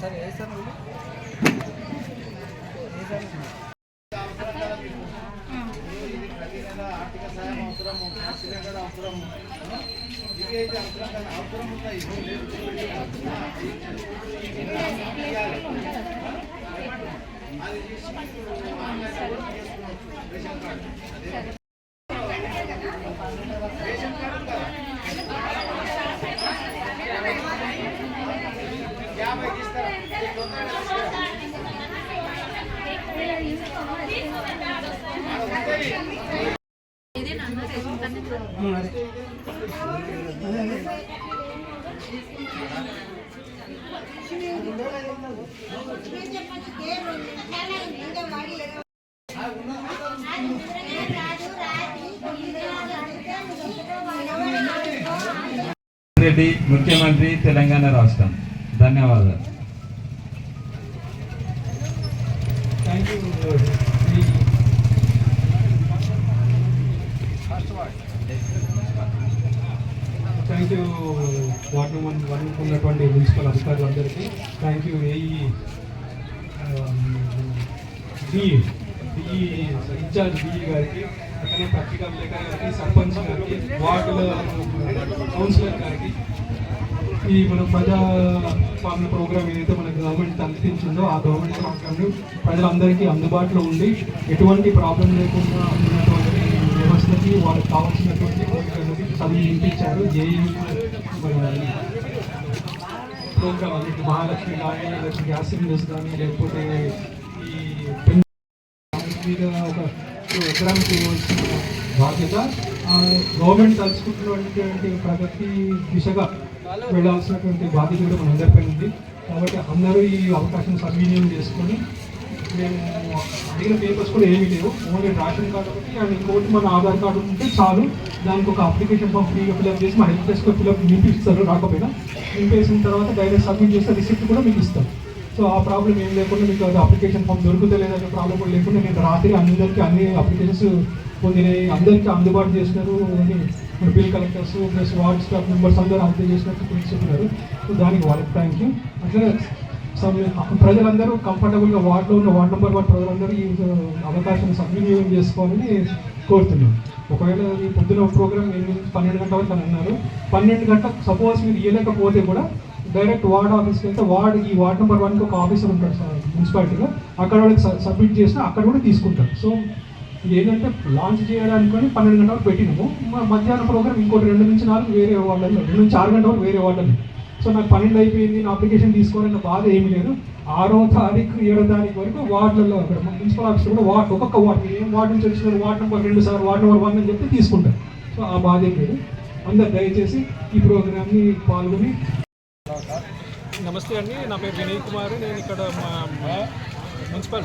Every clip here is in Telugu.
సార్ ఏ సార్ ఆర్థిక సహాయం అవసరము, సిలిండర్ అవసరము, ఇవి అయితే అవసరం ఉంటాయి. అది రేషన్ కార్డు రెడ్డి ముఖ్యమంత్రి తెలంగాణ రాష్ట్రం. ధన్యవాదాలు. థ్యాంక్ యూ వార్డ్ నెంబర్ 1 ఉన్నటువంటి మున్సిపల్ అధికారులందరికీ. థ్యాంక్ యూ ఇన్ఛార్జ్ డిఈ గారికి, అట్లనే పత్రికా విలేకరు గారికి, సర్పంచ్ గారికి, వార్డుల కౌన్సిలర్ గారికి. ఈ మన ప్రజాపాలన ప్రోగ్రామ్ ఏదైతే మనకు గవర్నమెంట్ అందించిందో ఆ గవర్నమెంట్ ప్రోగ్రామ్ని ప్రజలందరికీ అందుబాటులో ఉండి ఎటువంటి ప్రాబ్లం లేకుండా ఉన్నటువంటి వ్యవస్థకి వాళ్ళకి కావాల్సినటువంటి చదివి వినిపించారు. జేఈ ప్రోగ్రామ్ అన్నిటి మహాలక్ష్మి కానీ, లేకపోతే గ్యాస్ సిలిండర్స్ కానీ, లేకపోతే ఈ మీద ఒక ఎకరానికి ఇవ్వాల్సిన బాధ్యత గవర్నమెంట్ తలుచుకుంటున్నటువంటి ప్రగతి దిశగా వెళ్ళాల్సినటువంటి బాధ్యత కూడా మనందరిపై ఉంది. కాబట్టి అందరూ ఈ అవకాశం సద్వినియోగం చేసుకొని, మేము అడిగిన పేపర్స్ కూడా ఏమీ లేవు, ఓన్లీ రేషన్ కార్డు ఒకటి అండ్ ఇంకోటి మన ఆధార్ కార్డు ఉంటే చాలు. దానికి ఒక అప్లికేషన్ ఫామ్ ఫ్రీగా ఫిల్అప్ చేసి మా హెల్ప్ డెస్క్లో ఫిల్అప్ నింపిస్తారు. రాకపోయినా నింపేసిన తర్వాత డైరెక్ట్ సబ్మిట్ చేస్తే రిసిప్ట్ కూడా మీకు ఇస్తాం. సో ఆ ప్రాబ్లం ఏం లేకుండా మీకు అది అప్లికేషన్ ఫామ్ దొరుకుతా లేదనే ప్రాబ్లం కూడా లేకుండా నేను రాత్రి అందరికీ అన్ని అప్లికేషన్స్ పొందినాయి, అందరికీ అందుబాటు చేసినారు. మన bill collectors plus ward staff members అందరూ అంతే చేసినట్టు తెలుసుకున్నారు. సో దానికి వాళ్ళకి థ్యాంక్ యూ. అట్లనే ప్రజలందరూ కంఫర్టబుల్గా వార్డులో ఉన్న వార్డ్ నెంబర్ 1 ప్రజలందరూ ఈ అవకాశం సద్వినియోగం చేసుకోవాలని కోరుతున్నాం. ఒకవేళ ఈ పొద్దున ప్రోగ్రామ్ 8-12 గంటల వరకు అని అన్నారు. 12 గంటలకు సపోజ్ మీరు ఇవ్వలేకపోతే కూడా డైరెక్ట్ వార్డ్ ఆఫీస్కి వెళ్తే ఈ వార్డ్ నెంబర్ 1కి ఒక ఆఫీసర్ ఉంటాడు మున్సిపాలిటీలో, అక్కడ వాళ్ళకి సబ్మిట్ చేసినా అక్కడ కూడా తీసుకుంటారు. సో ఇది ఏంటంటే లాంచ్ చేయడానికి 12 గంటల వరకు పెట్టినాము. మధ్యాహ్నం ప్రోగ్రామ్ ఇంకోటి 2 నుంచి 4 వేరే వాళ్ళని, 2 నుంచి 6 గంటల వరకు వేరే వాళ్ళని. సో నాకు 12 అయిపోయింది, నా అప్లికేషన్ తీసుకోవాలన్న బాధ ఏమీ లేదు. 6వ తారీఖు 7వ తారీఖు వరకు వార్డులలో అక్కడ మున్సిపల్ ఆఫీస్ కూడా ఒక్కొక్క వార్డు, ఏం వార్డు నుంచి వచ్చినారు, ward number 2 sir, ward number 1 అని చెప్పి తీసుకుంటారు. సో ఆ బాధ ఏం లేదు. అందరు దయచేసి ఈ ప్రోగ్రామ్ని పాల్గొని. నమస్తే అండి, నా పేరు వినయ్ కుమార్. నేను ఇక్కడ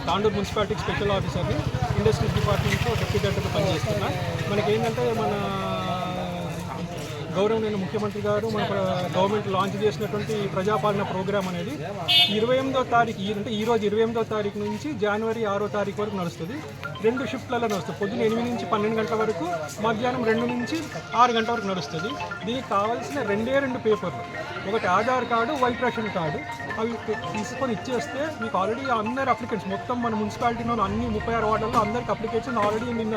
తాండూరు మున్సిపాలిటీ స్పెషల్ ఆఫీసర్ని, ఇండస్ట్రీస్ డిపార్ట్మెంట్లో డిప్యూటీ డైరెక్టర్గా పనిచేస్తున్నా. మనకి ఏంటంటే మన గౌరవనీయ ముఖ్యమంత్రి గారు మన గవర్నమెంట్ లాంచ్ చేసినటువంటి ప్రజాపాలన ప్రోగ్రామ్ అనేది 28వ తారీఖు, అంటే ఈరోజు 28వ తారీఖు నుంచి జనవరి 6వ తారీఖు వరకు నడుస్తుంది. 2 షిఫ్ట్లలో నడుస్తుంది. పొద్దున్న 8 నుంచి 12 గంటల వరకు, మధ్యాహ్నం 2 నుంచి 6 గంటల వరకు నడుస్తుంది. దీనికి కావాల్సిన 2 పేపర్లు, ఒకటి Aadhaar card, white ration card. అవి తీసుకొని ఇచ్చేస్తే మీకు ఆల్రెడీ అందరు అప్లికెంట్స్ మొత్తం మన మున్సిపాలిటీలో అన్ని 36 వార్డుల్లో అందరికి అప్లికేషన్ ఆల్రెడీ నిన్న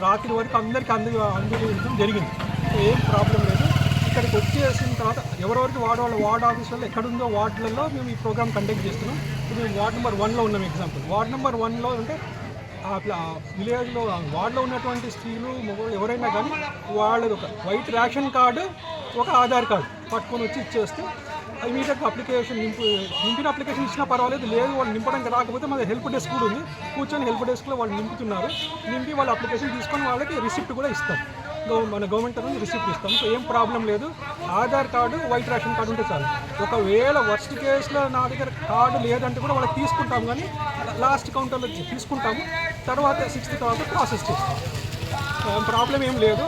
రాత్రి వరకు అందరికీ అందజేయడం జరిగింది. ఏం ప్రాబ్లం లేదు. ఇక్కడికి వచ్చేసిన తర్వాత ఎవరెవరికి వార్డ్ ఆఫీసులలో ఎక్కడుందో వార్డులలో మేము ఈ ప్రోగ్రామ్ కండక్ట్ చేస్తున్నాం. ఇప్పుడు మేము వార్డ్ నెంబర్ 1లో ఉన్నాం. ఎగ్జాంపుల్ వార్డ్ నెంబర్ 1లో అంటే విలేజ్లో వార్డులో ఉన్నటువంటి స్త్రీలు మగవాళ్ళు ఎవరైనా కానీ వాళ్ళది ఒక వైట్ రేషన్ కార్డు, ఒక ఆధార్ కార్డు పట్టుకొని వచ్చి ఇచ్చేస్తే ఇమీడియట్గా అప్లికేషన్ నింపిన అప్లికేషన్ ఇచ్చినా పర్వాలేదు. లేదు వాళ్ళు నింపడానికి రాకపోతే మన హెల్ప్ డెస్క్ కూడా ఉంది, కూర్చొని హెల్ప్ డెస్క్లో వాళ్ళు నింపుతున్నారు. నింపి వాళ్ళ అప్లికేషన్ తీసుకొని వాళ్ళకి రిసిప్ట్ కూడా ఇస్తాం. మన గవర్నమెంట్ తరఫున రిసిప్ట్ ఇస్తాం. సో ఏం ప్రాబ్లం లేదు. Aadhaar card, white ration card ఉంటే చాలు. ఒకవేళ వర్స్ట్ కేసులో నా దగ్గర కార్డు లేదంటే కూడా వాళ్ళకి తీసుకుంటాం, కానీ లాస్ట్ కౌంటర్లో తీసుకుంటాము. తర్వాత 6th తర్వాత ప్రాసెస్ చేస్తాం. ప్రాబ్లం ఏం లేదు.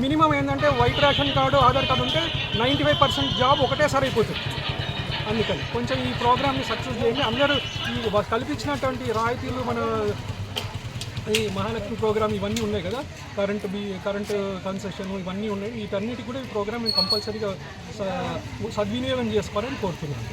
మినిమం ఏంటంటే white ration card, Aadhaar card ఉంటే 95% జాబ్ ఒకటేసారి అయిపోతుంది. అందుకని కొంచెం ఈ ప్రోగ్రామ్ని సక్సెస్ చేయండి. అందరూ ఈ కల్పించినటువంటి రాయితీలు మన ఈ మహాలక్ష్మి ప్రోగ్రామ్ ఇవన్నీ ఉన్నాయి కదా, కరెంటు కన్సెషన్ ఇవన్నీ ఉన్నాయి. వీటన్నిటి కూడా ఈ ప్రోగ్రామ్ కంపల్సరీగా సద్వినియోగం చేసుకోవాలని కోరుతున్నాను.